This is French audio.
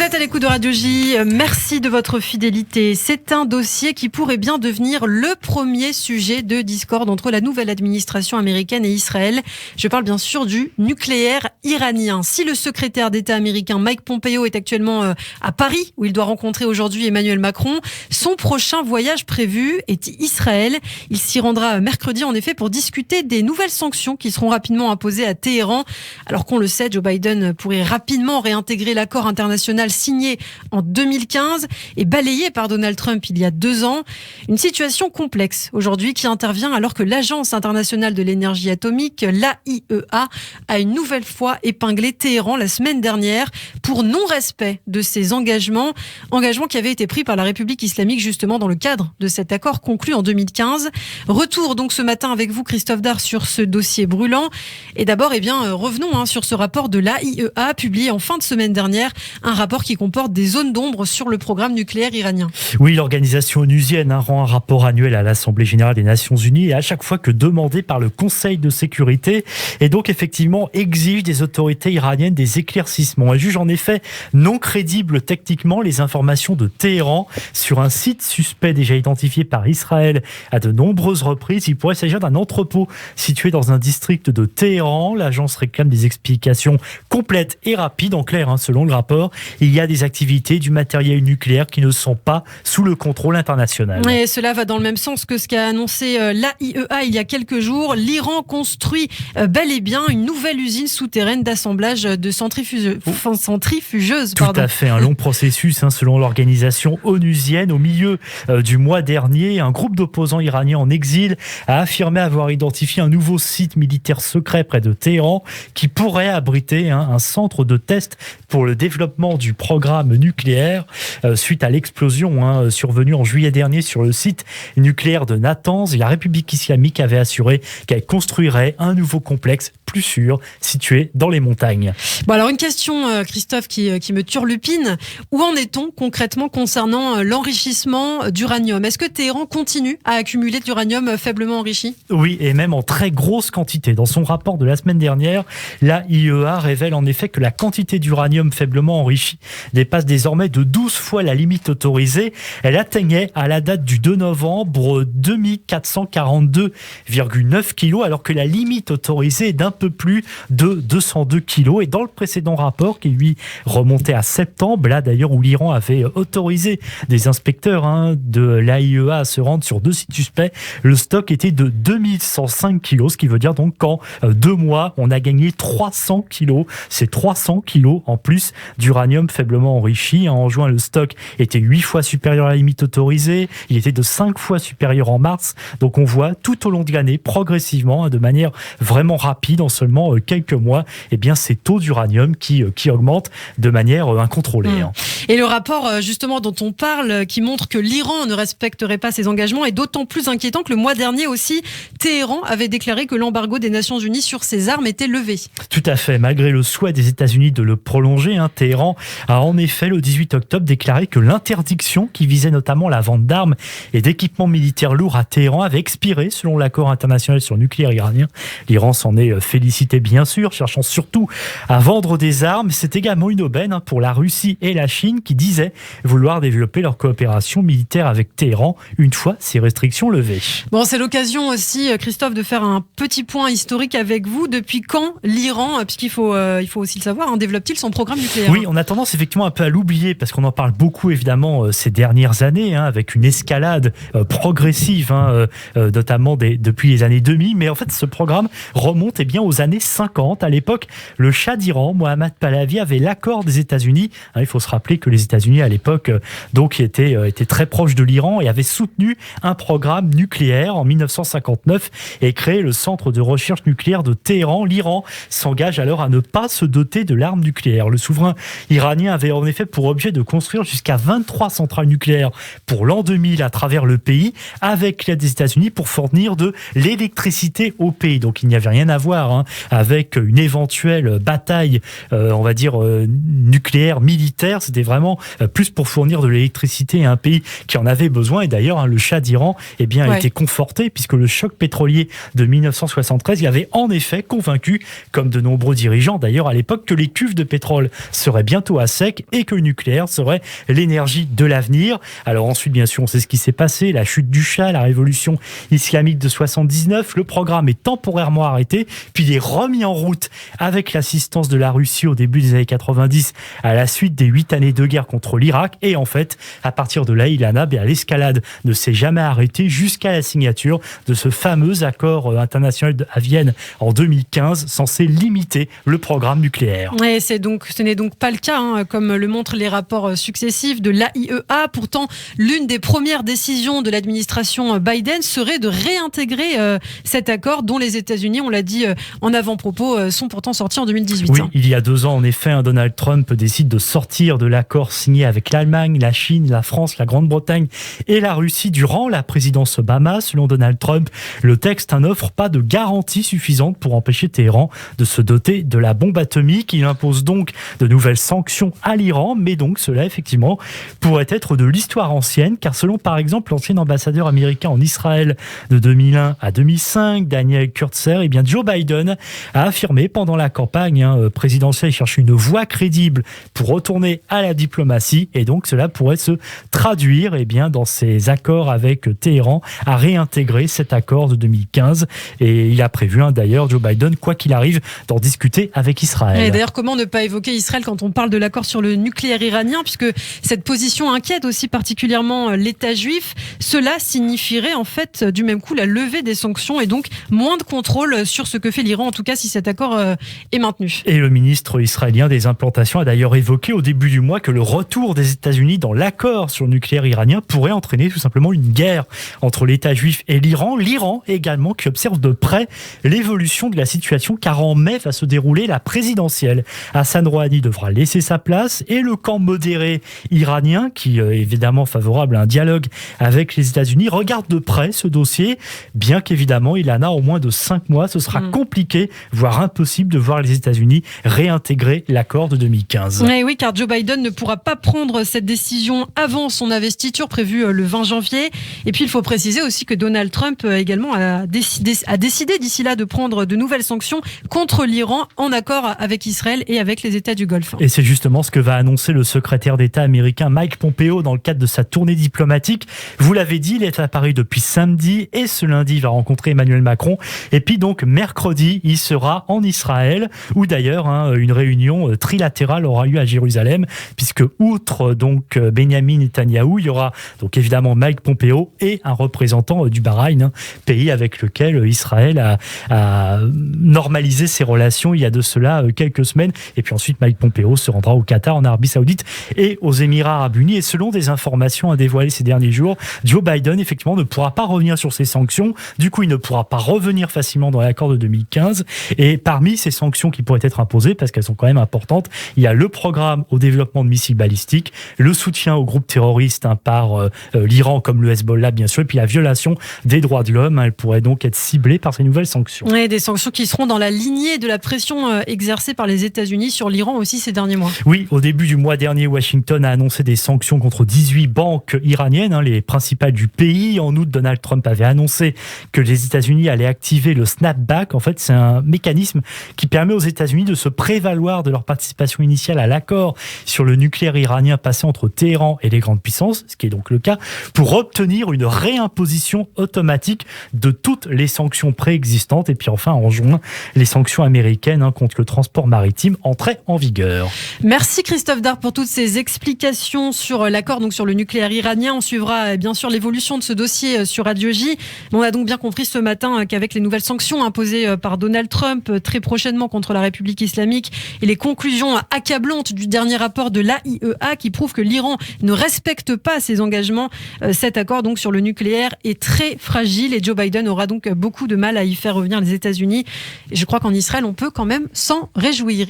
êtes à l'écoute de Radio J, merci de votre fidélité. C'est un dossier qui pourrait bien devenir le premier sujet de discorde entre la nouvelle administration américaine et Israël. Je parle bien sûr du nucléaire iranien. Si le secrétaire d'État américain Mike Pompeo est actuellement à Paris, où il doit rencontrer aujourd'hui Emmanuel Macron, son prochain voyage prévu est Israël. Il s'y rendra mercredi en effet pour discuter des nouvelles sanctions qui seront rapidement imposées à Téhéran. Alors qu'on le sait, Joe Biden pourrait rapidement réintégrer l'accord international signé en 2015 et balayé par Donald Trump il y a 2 ans. Une situation complexe aujourd'hui qui intervient alors que l'Agence internationale de l'énergie atomique, l'AIEA, a une nouvelle fois épinglé Téhéran la semaine dernière pour non-respect de ses engagements qui avaient été pris par la République islamique justement dans le cadre de cet accord conclu en 2015. Retour donc ce matin avec vous Christophe Dard sur ce dossier brûlant. Et d'abord, revenons sur ce rapport de l'AIEA publié en fin de semaine dernière, un rapport qui comporte des zones d'ombre sur le programme nucléaire iranien. Oui, l'organisation onusienne rend un rapport annuel à l'Assemblée générale des Nations unies et à chaque fois que demandé par le Conseil de sécurité et donc effectivement exige des autorités iraniennes des éclaircissements. Elle juge en effet non crédibles techniquement les informations de Téhéran sur un site suspect déjà identifié par Israël à de nombreuses reprises. Il pourrait s'agir d'un entrepôt situé dans un district de Téhéran. L'agence réclame des explications complètes et rapides. En clair, selon le rapport, il y a des activités du matériel nucléaire qui ne sont pas sous le contrôle international. Et cela va dans le même sens que ce qu'a annoncé l'AIEA il y a quelques jours. L'Iran construit bel et bien une nouvelle usine souterraine d'assemblage de centrifugeuses. Tout à fait, un long processus selon l'organisation onusienne. Au milieu du mois dernier, un groupe d'opposants iraniens en exil a affirmé avoir identifié un nouveau site militaire secret près de Téhéran qui pourrait abriter un centre de test pour le développement du programme nucléaire suite à l'explosion survenue en juillet dernier sur le site nucléaire de Natanz. La République islamique avait assuré qu'elle construirait un nouveau complexe plus sûr situé dans les montagnes. Bon, alors une question, Christophe, qui me turlupine. Où en est-on concrètement concernant l'enrichissement d'uranium ? Est-ce que Téhéran continue à accumuler de l'uranium faiblement enrichi ? Oui, et même en très grosse quantité. Dans son rapport de la semaine dernière, l'AIEA révèle en effet que la quantité d'uranium faiblement enrichi dépasse désormais de 12 fois la limite autorisée. Elle atteignait à la date du 2 novembre 2442,9 kg, alors que la limite autorisée est d'un peu plus de 202 kg. Et dans le précédent rapport, qui lui remontait à septembre, là d'ailleurs où l'Iran avait autorisé des inspecteurs de l'AIEA à se rendre sur 2 sites suspects, le stock était de 2105 kg, ce qui veut dire donc qu'en 2 mois, on a gagné 300 kg. C'est 300 kg en plus d'uranium faiblement enrichi. En juin, le stock était 8 fois supérieur à la limite autorisée. Il était de 5 fois supérieur en mars. Donc on voit tout au long de l'année, progressivement, de manière vraiment rapide, en seulement quelques mois, ces taux d'uranium qui augmentent de manière incontrôlée. Et le rapport justement dont on parle, qui montre que l'Iran ne respecterait pas ses engagements, est d'autant plus inquiétant que le mois dernier aussi, Téhéran avait déclaré que l'embargo des Nations Unies sur ses armes était levé. Tout à fait. Malgré le souhait des États-Unis de le prolonger, Téhéran a en effet le 18 octobre déclaré que l'interdiction qui visait notamment la vente d'armes et d'équipements militaires lourds à Téhéran avait expiré selon l'accord international sur le nucléaire iranien. L'Iran s'en est félicité bien sûr, cherchant surtout à vendre des armes. C'est également une aubaine pour la Russie et la Chine qui disaient vouloir développer leur coopération militaire avec Téhéran une fois ces restrictions levées. Bon, c'est l'occasion aussi, Christophe, de faire un petit point historique avec vous. Depuis quand l'Iran, puisqu'il faut aussi le savoir, développe-t-il son programme nucléaire ? Oui, on a tendance effectivement un peu à l'oublier parce qu'on en parle beaucoup évidemment ces dernières années, avec une escalade progressive, notamment depuis les années 2000. Mais en fait, ce programme remonte aux années 50. À l'époque, le Shah d'Iran, Mohammad Pahlavi, avait l'accord des États-Unis. Il faut se rappeler que les États-Unis à l'époque étaient très proches de l'Iran et avaient soutenu un programme nucléaire en 1959 et créé le centre de recherche nucléaire de Téhéran. L'Iran s'engage alors à ne pas se doter de l'arme nucléaire. Le souverain iranien avait en effet pour objet de construire jusqu'à 23 centrales nucléaires pour l'an 2000 à travers le pays, avec l'aide des États-Unis pour fournir de l'électricité au pays. Donc il n'y avait rien à voir avec une éventuelle bataille, nucléaire, militaire. C'était vraiment plus pour fournir de l'électricité à un pays qui en avait besoin. Et d'ailleurs, le Shah d'Iran a été conforté puisque le choc pétrolier de 1973 y avait en effet convaincu, comme de nombreux dirigeants d'ailleurs à l'époque, que les cuves de pétrole seraient bientôt à sec. sec et que le nucléaire serait l'énergie de l'avenir. Alors ensuite, bien sûr, on sait ce qui s'est passé, la chute du Shah, la révolution islamique de 79, le programme est temporairement arrêté, puis il est remis en route avec l'assistance de la Russie au début des années 90 à la suite des 8 années de guerre contre l'Irak. Et en fait, à partir de là, Ilana, l'escalade ne s'est jamais arrêtée jusqu'à la signature de ce fameux accord international à Vienne en 2015, censé limiter le programme nucléaire. Et ce n'est donc pas le cas, comme le montrent les rapports successifs de l'AIEA. Pourtant, l'une des premières décisions de l'administration Biden serait de réintégrer cet accord dont les États-Unis, on l'a dit en avant-propos, sont pourtant sortis en 2018. Oui, il y a 2 ans, en effet, Donald Trump décide de sortir de l'accord signé avec l'Allemagne, la Chine, la France, la Grande-Bretagne et la Russie durant la présidence Obama. Selon Donald Trump, le texte n'offre pas de garantie suffisante pour empêcher Téhéran de se doter de la bombe atomique. Il impose donc de nouvelles sanctions à l'Iran, mais donc cela, effectivement, pourrait être de l'histoire ancienne, car selon, par exemple, l'ancien ambassadeur américain en Israël de 2001 à 2005, Daniel Kurtzer, Joe Biden a affirmé pendant la campagne présidentielle chercher une voie crédible pour retourner à la diplomatie, et donc cela pourrait se traduire dans ces accords avec Téhéran à réintégrer cet accord de 2015. Et il a prévu d'ailleurs, Joe Biden, quoi qu'il arrive, d'en discuter avec Israël. Et d'ailleurs, comment ne pas évoquer Israël quand on parle de l'accord sur le nucléaire iranien, puisque cette position inquiète aussi particulièrement l'État juif. Cela signifierait en fait du même coup la levée des sanctions et donc moins de contrôle sur ce que fait l'Iran, en tout cas si cet accord est maintenu. Et le ministre israélien des implantations a d'ailleurs évoqué au début du mois que le retour des États-Unis dans l'accord sur le nucléaire iranien pourrait entraîner tout simplement une guerre entre l'État juif et l'Iran. L'Iran également qui observe de près l'évolution de la situation, car en mai va se dérouler la présidentielle. Hassan Rouhani devra laisser sa place et le camp modéré iranien, qui est évidemment favorable à un dialogue avec les États-Unis, regarde de près ce dossier, bien qu'évidemment il en a au moins de 5 mois. Ce sera compliqué, voire impossible de voir les États-Unis réintégrer l'accord de 2015. Oui, car Joe Biden ne pourra pas prendre cette décision avant son investiture prévue le 20 janvier. Et puis il faut préciser aussi que Donald Trump également a décidé d'ici là de prendre de nouvelles sanctions contre l'Iran en accord avec Israël et avec les États du Golfe. Et c'est justement ce que va annoncer le secrétaire d'État américain Mike Pompeo dans le cadre de sa tournée diplomatique. Vous l'avez dit, il est à Paris depuis samedi et ce lundi, il va rencontrer Emmanuel Macron. Et puis donc mercredi, il sera en Israël, où d'ailleurs une réunion trilatérale aura lieu à Jérusalem, puisque outre donc Benjamin Netanyahou, il y aura donc évidemment Mike Pompeo et un représentant du Bahreïn, pays avec lequel Israël a normalisé ses relations il y a de cela quelques semaines. Et puis ensuite, Mike Pompeo se rendra au Qatar, en Arabie Saoudite et aux Émirats Arabes Unis. Et selon des informations dévoilées ces derniers jours, Joe Biden effectivement ne pourra pas revenir sur ces sanctions. Du coup, il ne pourra pas revenir facilement dans l'accord de 2015. Et parmi ces sanctions qui pourraient être imposées, parce qu'elles sont quand même importantes, il y a le programme au développement de missiles balistiques, le soutien aux groupes terroristes par l'Iran comme le Hezbollah bien sûr, et puis la violation des droits de l'homme. Elle pourrait donc être ciblée par ces nouvelles sanctions. Oui, des sanctions qui seront dans la lignée de la pression exercée par les États-Unis sur l'Iran aussi ces derniers mois. Oui, au début du mois dernier, Washington a annoncé des sanctions contre 18 banques iraniennes, les principales du pays. En août, Donald Trump avait annoncé que les États-Unis allaient activer le snapback. En fait, c'est un mécanisme qui permet aux États-Unis de se prévaloir de leur participation initiale à l'accord sur le nucléaire iranien passé entre Téhéran et les grandes puissances, ce qui est donc le cas, pour obtenir une réimposition automatique de toutes les sanctions préexistantes. Et puis enfin, en juin, les sanctions américaines contre le transport maritime entraient en vigueur. Merci Christophe Dard pour toutes ces explications sur l'accord donc sur le nucléaire iranien. On suivra bien sûr l'évolution de ce dossier sur Radio J. On a donc bien compris ce matin qu'avec les nouvelles sanctions imposées par Donald Trump très prochainement contre la République islamique et les conclusions accablantes du dernier rapport de l'AIEA qui prouve que l'Iran ne respecte pas ses engagements, cet accord donc sur le nucléaire est très fragile et Joe Biden aura donc beaucoup de mal à y faire revenir les États-Unis. Et je crois qu'en Israël, on peut quand même s'en réjouir.